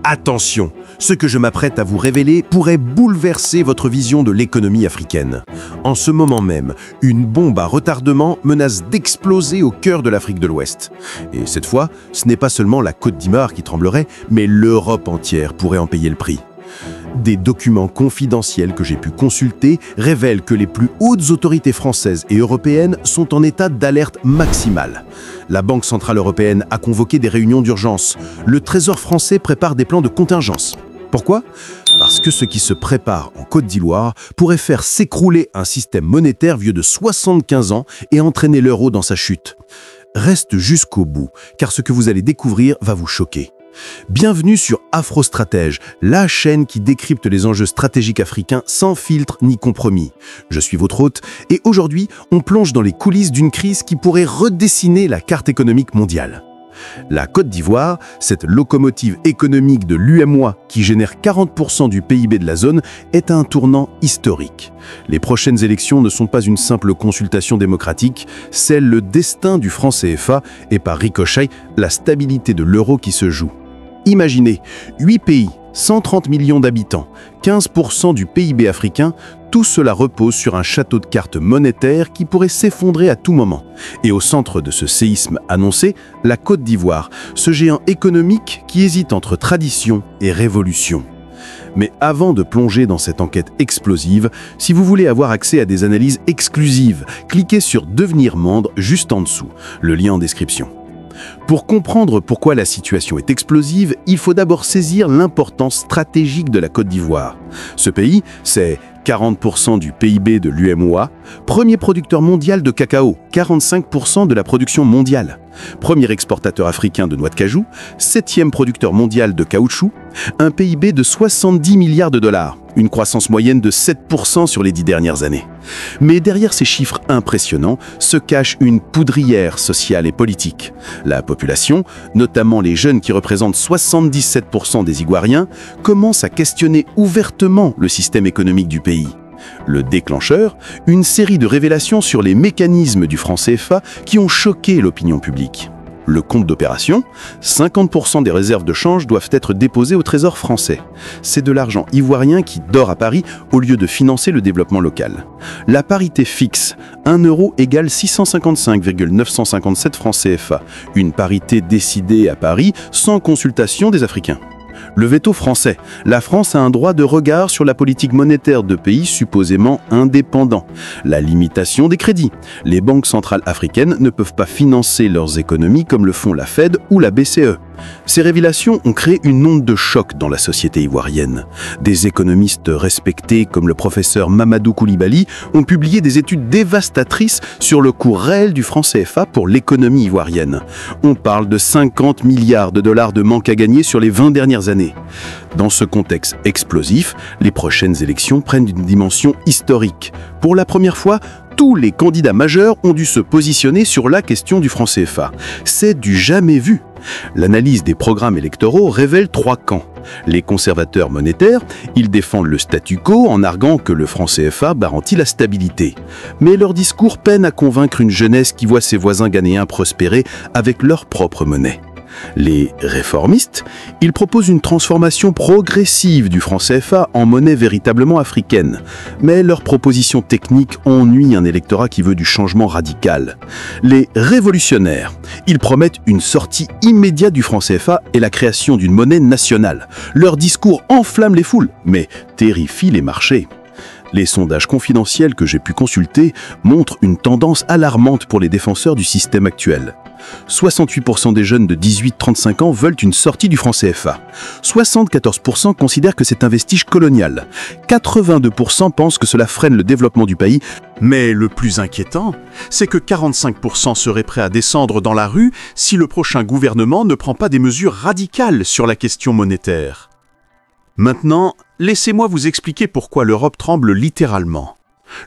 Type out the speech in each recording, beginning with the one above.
Attention, ce que je m'apprête à vous révéler pourrait bouleverser votre vision de l'économie africaine. En ce moment même, une bombe à retardement menace d'exploser au cœur de l'Afrique de l'Ouest. Et cette fois, ce n'est pas seulement la Côte d'Ivoire qui tremblerait, mais l'Europe entière pourrait en payer le prix. Des documents confidentiels que j'ai pu consulter révèlent que les plus hautes autorités françaises et européennes sont en état d'alerte maximale. La Banque centrale européenne a convoqué des réunions d'urgence. Le Trésor français prépare des plans de contingence. Pourquoi? Parce que ce qui se prépare en Côte d'Ivoire pourrait faire s'écrouler un système monétaire vieux de 75 ans et entraîner l'euro dans sa chute. Reste jusqu'au bout, car ce que vous allez découvrir va vous choquer. Bienvenue sur Afrostratège, la chaîne qui décrypte les enjeux stratégiques africains sans filtre ni compromis. Je suis votre hôte et aujourd'hui, on plonge dans les coulisses d'une crise qui pourrait redessiner la carte économique mondiale. La Côte d'Ivoire, cette locomotive économique de l'UEMOA qui génère 40% du PIB de la zone, est à un tournant historique. Les prochaines élections ne sont pas une simple consultation démocratique, c'est le destin du franc CFA et par ricochet, la stabilité de l'euro qui se joue. Imaginez, 8 pays, 130 millions d'habitants, 15% du PIB africain, tout cela repose sur un château de cartes monétaire qui pourrait s'effondrer à tout moment. Et au centre de ce séisme annoncé, la Côte d'Ivoire, ce géant économique qui hésite entre tradition et révolution. Mais avant de plonger dans cette enquête explosive, si vous voulez avoir accès à des analyses exclusives, cliquez sur Devenir membre juste en dessous, le lien en description. Pour comprendre pourquoi la situation est explosive, il faut d'abord saisir l'importance stratégique de la Côte d'Ivoire. Ce pays, c'est 40% du PIB de l'UEMOA, premier producteur mondial de cacao, 45% de la production mondiale, premier exportateur africain de noix de cajou, 7e producteur mondial de caoutchouc, un PIB de 70 milliards de dollars, une croissance moyenne de 7% sur les 10 dernières années. Mais derrière ces chiffres impressionnants se cache une poudrière sociale et politique. La population, notamment les jeunes qui représentent 77% des Ivoiriens, commence à questionner ouvertement le système économique du pays. Le déclencheur, une série de révélations sur les mécanismes du franc CFA qui ont choqué l'opinion publique. Le compte d'opération, 50% des réserves de change doivent être déposées au Trésor français. C'est de l'argent ivoirien qui dort à Paris au lieu de financer le développement local. La parité fixe, 1 euro égale 655,957 francs CFA. Une parité décidée à Paris sans consultation des Africains. Le veto français. La France a un droit de regard sur la politique monétaire de pays supposément indépendants. La limitation des crédits. Les banques centrales africaines ne peuvent pas financer leurs économies comme le font la Fed ou la BCE. Ces révélations ont créé une onde de choc dans la société ivoirienne. Des économistes respectés comme le professeur Mamadou Koulibaly ont publié des études dévastatrices sur le coût réel du franc CFA pour l'économie ivoirienne. On parle de 50 milliards de dollars de manque à gagner sur les 20 dernières années. Dans ce contexte explosif, les prochaines élections prennent une dimension historique. Pour la première fois, tous les candidats majeurs ont dû se positionner sur la question du franc CFA. C'est du jamais vu. L'analyse des programmes électoraux révèle 3 camps. Les conservateurs monétaires, ils défendent le statu quo en arguant que le franc CFA garantit la stabilité. Mais leur discours peine à convaincre une jeunesse qui voit ses voisins ghanéens prospérer avec leur propre monnaie. Les réformistes, ils proposent une transformation progressive du franc CFA en monnaie véritablement africaine. Mais leurs propositions techniques ennuient un électorat qui veut du changement radical. Les révolutionnaires, ils promettent une sortie immédiate du franc CFA et la création d'une monnaie nationale. Leur discours enflamme les foules, mais terrifie les marchés. Les sondages confidentiels que j'ai pu consulter montrent une tendance alarmante pour les défenseurs du système actuel. 68% des jeunes de 18-35 ans veulent une sortie du franc CFA. 74% considèrent que c'est un vestige colonial. 82% pensent que cela freine le développement du pays. Mais le plus inquiétant, c'est que 45% seraient prêts à descendre dans la rue si le prochain gouvernement ne prend pas des mesures radicales sur la question monétaire. Maintenant, laissez-moi vous expliquer pourquoi l'Europe tremble littéralement.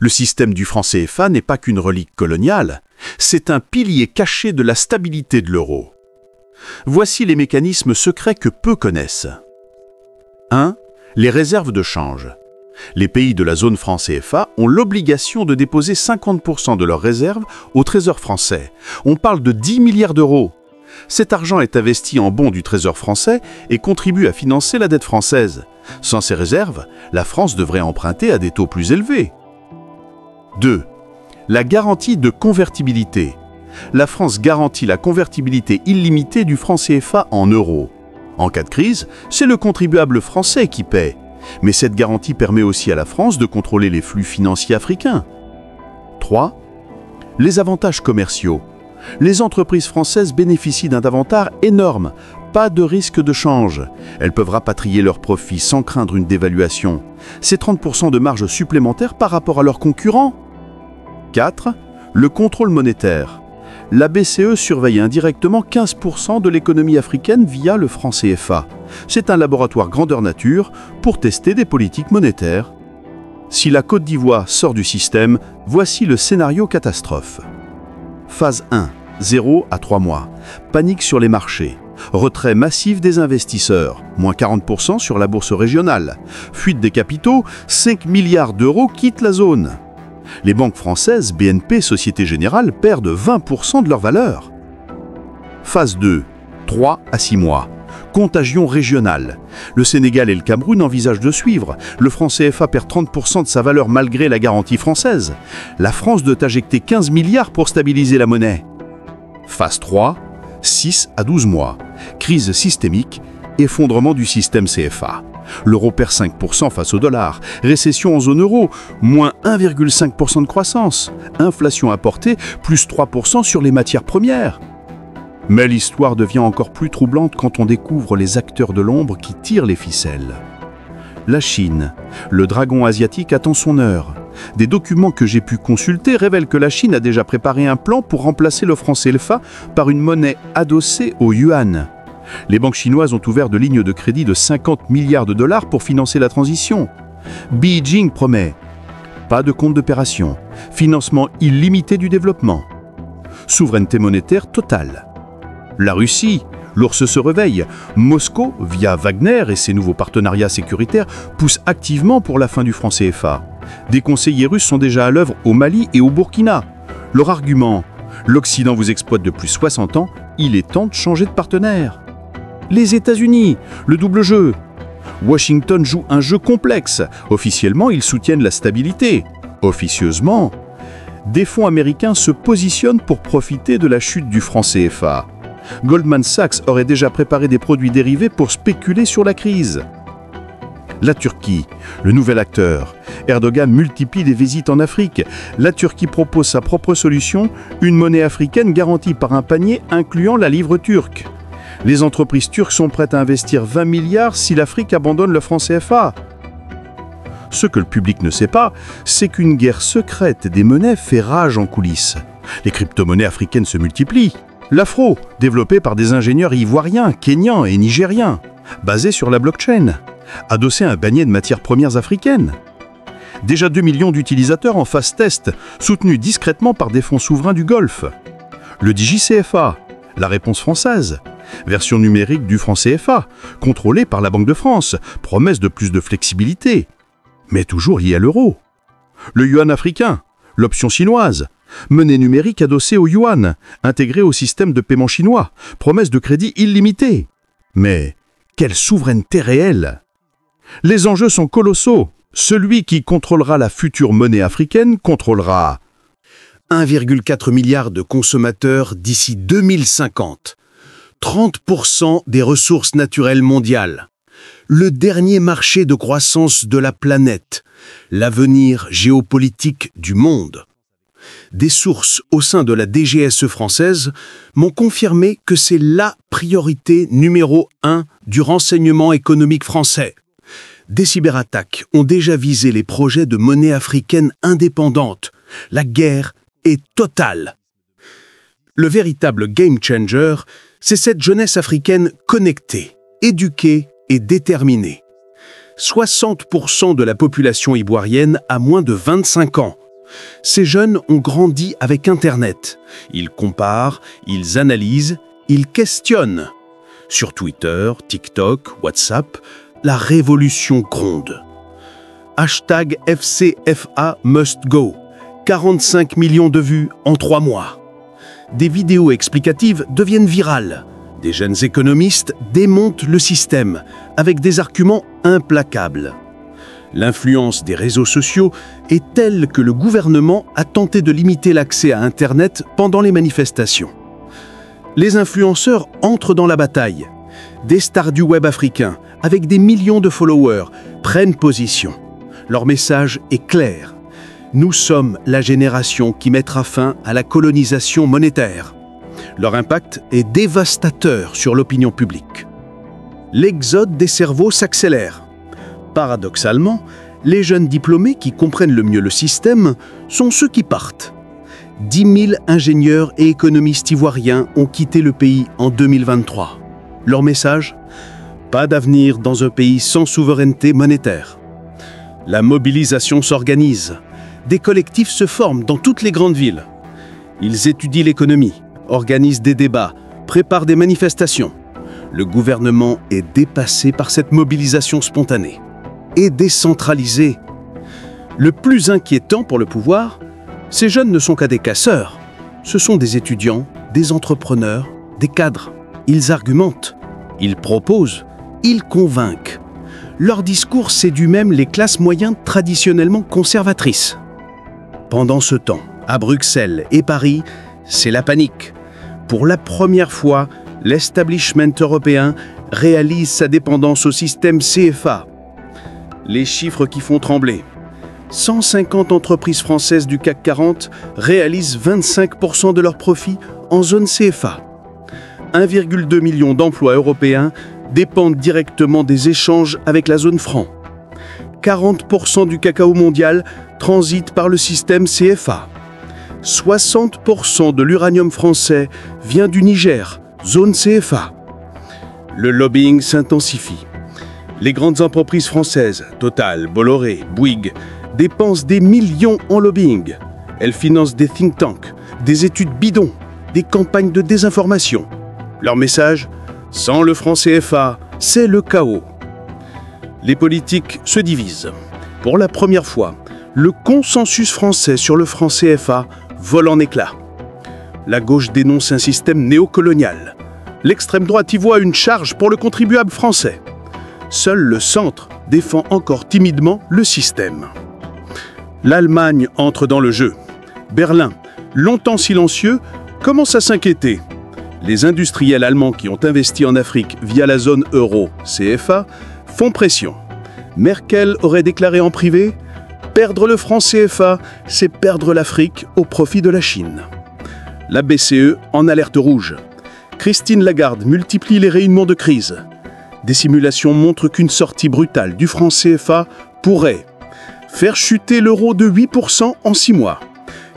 Le système du franc CFA n'est pas qu'une relique coloniale, c'est un pilier caché de la stabilité de l'euro. Voici les mécanismes secrets que peu connaissent. 1. Les réserves de change. Les pays de la zone franc CFA ont l'obligation de déposer 50% de leurs réserves au Trésor français. On parle de 10 milliards d'euros. Cet argent est investi en bons du Trésor français et contribue à financer la dette française. Sans ces réserves, la France devrait emprunter à des taux plus élevés. 2. La garantie de convertibilité. La France garantit la convertibilité illimitée du franc CFA en euros. En cas de crise, c'est le contribuable français qui paie. Mais cette garantie permet aussi à la France de contrôler les flux financiers africains. 3. Les avantages commerciaux. Les entreprises françaises bénéficient d'un avantage énorme. Pas de risque de change. Elles peuvent rapatrier leurs profits sans craindre une dévaluation. C'est 30% de marge supplémentaire par rapport à leurs concurrents. 4. Le contrôle monétaire. La BCE surveille indirectement 15% de l'économie africaine via le franc CFA. C'est un laboratoire grandeur nature pour tester des politiques monétaires. Si la Côte d'Ivoire sort du système, voici le scénario catastrophe. Phase 1, 0 à 3 mois. Panique sur les marchés. Retrait massif des investisseurs, moins 40% sur la bourse régionale. Fuite des capitaux, 5 milliards d'euros quittent la zone. Les banques françaises, BNP, Société Générale, perdent 20% de leur valeur. Phase 2, 3 à 6 mois. Contagion régionale. Le Sénégal et le Cameroun envisagent de suivre. Le franc CFA perd 30% de sa valeur malgré la garantie française. La France doit injecter 15 milliards pour stabiliser la monnaie. Phase 3, 6 à 12 mois. Crise systémique, effondrement du système CFA. L'euro perd 5% face au dollar. Récession en zone euro, moins 1,5% de croissance. Inflation importée, plus 3% sur les matières premières. Mais l'histoire devient encore plus troublante quand on découvre les acteurs de l'ombre qui tirent les ficelles. La Chine, le dragon asiatique attend son heure. Des documents que j'ai pu consulter révèlent que la Chine a déjà préparé un plan pour remplacer le franc CFA par une monnaie adossée au yuan. Les banques chinoises ont ouvert de lignes de crédit de 50 milliards de dollars pour financer la transition. Beijing promet pas de compte d'opération, financement illimité du développement, souveraineté monétaire totale. La Russie, l'ours se réveille. Moscou, via Wagner et ses nouveaux partenariats sécuritaires, pousse activement pour la fin du franc CFA. Des conseillers russes sont déjà à l'œuvre au Mali et au Burkina. Leur argument, l'Occident vous exploite depuis 60 ans, il est temps de changer de partenaire. Les États-Unis, le double jeu. Washington joue un jeu complexe. Officiellement, ils soutiennent la stabilité. Officieusement, des fonds américains se positionnent pour profiter de la chute du franc CFA. Goldman Sachs aurait déjà préparé des produits dérivés pour spéculer sur la crise. La Turquie, le nouvel acteur. Erdogan multiplie les visites en Afrique. La Turquie propose sa propre solution, une monnaie africaine garantie par un panier incluant la livre turque. Les entreprises turques sont prêtes à investir 20 milliards si l'Afrique abandonne le franc CFA. Ce que le public ne sait pas, c'est qu'une guerre secrète des monnaies fait rage en coulisses. Les crypto-monnaies africaines se multiplient. L'afro, développé par des ingénieurs ivoiriens, kenyans et nigériens, basé sur la blockchain, adossé à un panier de matières premières africaines. Déjà 2 millions d'utilisateurs en phase test, soutenus discrètement par des fonds souverains du Golfe. Le DigiCFA, la réponse française, version numérique du franc CFA, contrôlée par la Banque de France, promesse de plus de flexibilité, mais toujours liée à l'euro. Le yuan africain, l'option chinoise, monnaie numérique adossée au yuan, intégrée au système de paiement chinois, promesse de crédit illimité. Mais quelle souveraineté réelle! Les enjeux sont colossaux. Celui qui contrôlera la future monnaie africaine contrôlera 1,4 milliard de consommateurs d'ici 2050, 30% des ressources naturelles mondiales, le dernier marché de croissance de la planète, l'avenir géopolitique du monde. Des sources au sein de la DGSE française m'ont confirmé que c'est la priorité numéro 1 du renseignement économique français. Des cyberattaques ont déjà visé les projets de monnaie africaine indépendante. La guerre est totale. Le véritable game changer, c'est cette jeunesse africaine connectée, éduquée et déterminée. 60% de la population ivoirienne a moins de 25 ans. Ces jeunes ont grandi avec Internet. Ils comparent, ils analysent, ils questionnent. Sur Twitter, TikTok, WhatsApp, la révolution gronde. Hashtag FCFA must go. 45 millions de vues en 3 mois. des vidéos explicatives deviennent virales. Des jeunes économistes démontent le système avec des arguments implacables. L'influence des réseaux sociaux est telle que le gouvernement a tenté de limiter l'accès à Internet pendant les manifestations. Les influenceurs entrent dans la bataille. Des stars du web africain, avec des millions de followers, prennent position. Leur message est clair. Nous sommes la génération qui mettra fin à la colonisation monétaire. Leur impact est dévastateur sur l'opinion publique. L'exode des cerveaux s'accélère. Paradoxalement, les jeunes diplômés qui comprennent le mieux le système sont ceux qui partent. 10 000 ingénieurs et économistes ivoiriens ont quitté le pays en 2023. Leur message ? Pas d'avenir dans un pays sans souveraineté monétaire. La mobilisation s'organise. Des collectifs se forment dans toutes les grandes villes. Ils étudient l'économie, organisent des débats, préparent des manifestations. Le gouvernement est dépassé par cette mobilisation spontanée et décentralisée. Le plus inquiétant pour le pouvoir, ces jeunes ne sont qu'à des casseurs. Ce sont des étudiants, des entrepreneurs, des cadres. Ils argumentent, ils proposent, ils convainquent. Leur discours séduit même les classes moyennes traditionnellement conservatrices. Pendant ce temps, à Bruxelles et Paris, c'est la panique. Pour la première fois, l'establishment européen réalise sa dépendance au système CFA. Les chiffres qui font trembler. 150 entreprises françaises du CAC 40 réalisent 25% de leurs profits en zone CFA. 1,2 million d'emplois européens dépendent directement des échanges avec la zone franc. 40% du cacao mondial transite par le système CFA. 60% de l'uranium français vient du Niger, zone CFA. Le lobbying s'intensifie. Les grandes entreprises françaises, Total, Bolloré, Bouygues, dépensent des millions en lobbying. Elles financent des think tanks, des études bidons, des campagnes de désinformation. Leur message ? Sans le franc CFA, c'est le chaos. Les politiques se divisent. Pour la première fois, le consensus français sur le franc CFA vole en éclats. La gauche dénonce un système néocolonial. L'extrême droite y voit une charge pour le contribuable français. Seul le centre défend encore timidement le système. L'Allemagne entre dans le jeu. Berlin, longtemps silencieux, commence à s'inquiéter. Les industriels allemands qui ont investi en Afrique via la zone euro, CFA, font pression. Merkel aurait déclaré en privé « Perdre le franc CFA, c'est perdre l'Afrique au profit de la Chine ». La BCE en alerte rouge. Christine Lagarde multiplie les réunions de crise. Des simulations montrent qu'une sortie brutale du franc CFA pourrait faire chuter l'euro de 8% en 6 mois,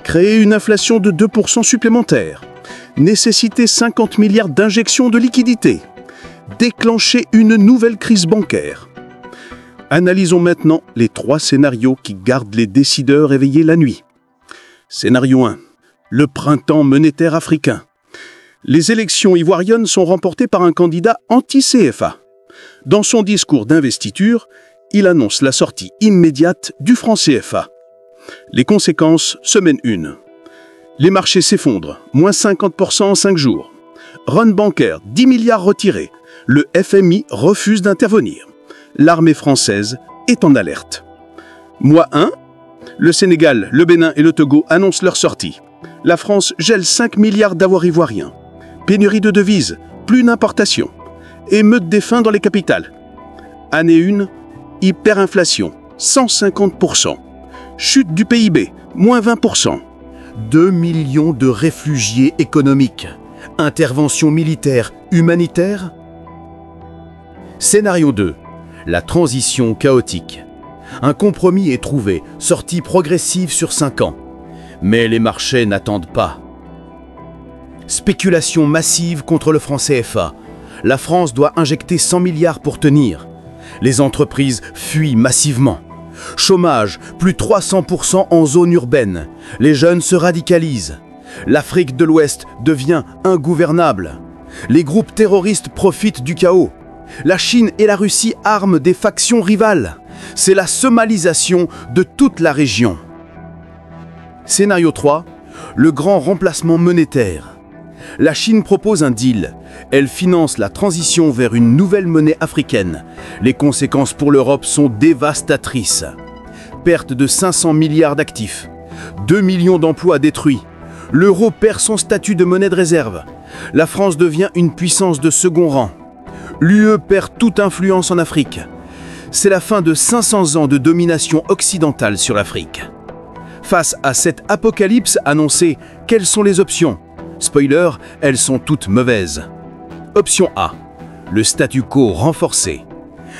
créer une inflation de 2% supplémentaire, nécessiter 50 milliards d'injections de liquidités, déclencher une nouvelle crise bancaire. Analysons maintenant les 3 scénarios qui gardent les décideurs éveillés la nuit. Scénario 1. Le printemps monétaire africain. Les élections ivoiriennes sont remportées par un candidat anti-CFA. Dans son discours d'investiture, il annonce la sortie immédiate du franc CFA. Les conséquences, semaine 1. Les marchés s'effondrent, moins 50% en 5 jours. Run bancaire, 10 milliards retirés. Le FMI refuse d'intervenir. L'armée française est en alerte. Mois 1, le Sénégal, le Bénin et le Togo annoncent leur sortie. La France gèle 5 milliards d'avoirs ivoiriens. Pénurie de devises, plus d'importations. Émeute des faim dans les capitales. Année 1, hyperinflation, 150%. Chute du PIB, moins 20%. 2 millions de réfugiés économiques. Intervention militaire, humanitaire. Scénario 2. La transition chaotique. Un compromis est trouvé, sortie progressive sur 5 ans. Mais les marchés n'attendent pas. Spéculation massive contre le franc CFA. La France doit injecter 100 milliards pour tenir. Les entreprises fuient massivement. Chômage, plus 300% en zone urbaine. Les jeunes se radicalisent. L'Afrique de l'Ouest devient ingouvernable. Les groupes terroristes profitent du chaos. La Chine et la Russie arment des factions rivales. C'est la somalisation de toute la région. Scénario 3. Le grand remplacement monétaire. La Chine propose un deal. Elle finance la transition vers une nouvelle monnaie africaine. Les conséquences pour l'Europe sont dévastatrices. Perte de 500 milliards d'actifs. 2 millions d'emplois détruits. L'euro perd son statut de monnaie de réserve. La France devient une puissance de second rang. L'UE perd toute influence en Afrique. C'est la fin de 500 ans de domination occidentale sur l'Afrique. Face à cette apocalypse annoncée, quelles sont les options? Spoiler, elles sont toutes mauvaises. Option A. Le statu quo renforcé.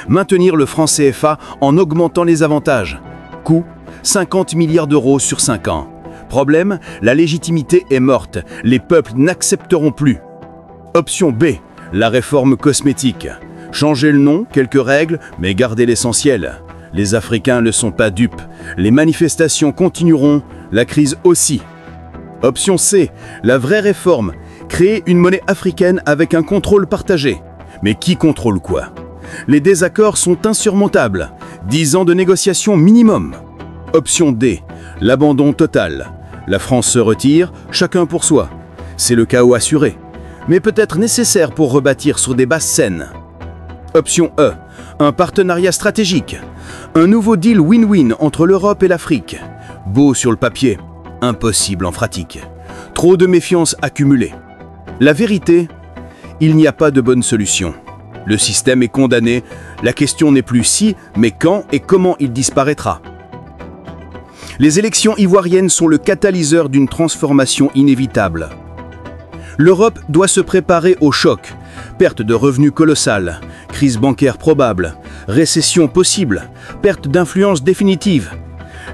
Maintenir le franc CFA en augmentant les avantages. Coût 50 milliards d'euros sur 5 ans. Problème, la légitimité est morte. Les peuples n'accepteront plus. Option B. La réforme cosmétique. Changer le nom, quelques règles, mais garder l'essentiel. Les Africains ne sont pas dupes. Les manifestations continueront, la crise aussi. Option C. La vraie réforme. Créer une monnaie africaine avec un contrôle partagé. Mais qui contrôle quoi? Les désaccords sont insurmontables. 10 ans de négociations minimum. Option D. L'abandon total. La France se retire, chacun pour soi. C'est le chaos assuré, mais peut-être nécessaire pour rebâtir sur des bases saines. Option E. Un partenariat stratégique. Un nouveau deal win-win entre l'Europe et l'Afrique. Beau sur le papier, impossible en pratique. Trop de méfiance accumulée. La vérité, il n'y a pas de bonne solution. Le système est condamné, la question n'est plus si, mais quand et comment il disparaîtra. Les élections ivoiriennes sont le catalyseur d'une transformation inévitable. L'Europe doit se préparer au choc. Perte de revenus colossale, crise bancaire probable, récession possible, perte d'influence définitive.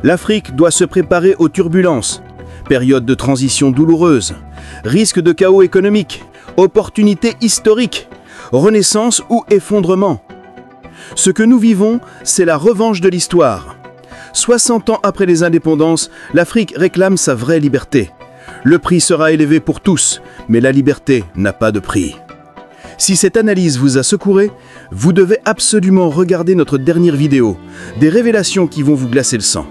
L'Afrique doit se préparer aux turbulences, période de transition douloureuse, risque de chaos économique, opportunité historique, renaissance ou effondrement. Ce que nous vivons, c'est la revanche de l'histoire. 60 ans après les indépendances, l'Afrique réclame sa vraie liberté. Le prix sera élevé pour tous, mais la liberté n'a pas de prix. Si cette analyse vous a secouré, vous devez absolument regarder notre dernière vidéo, des révélations qui vont vous glacer le sang.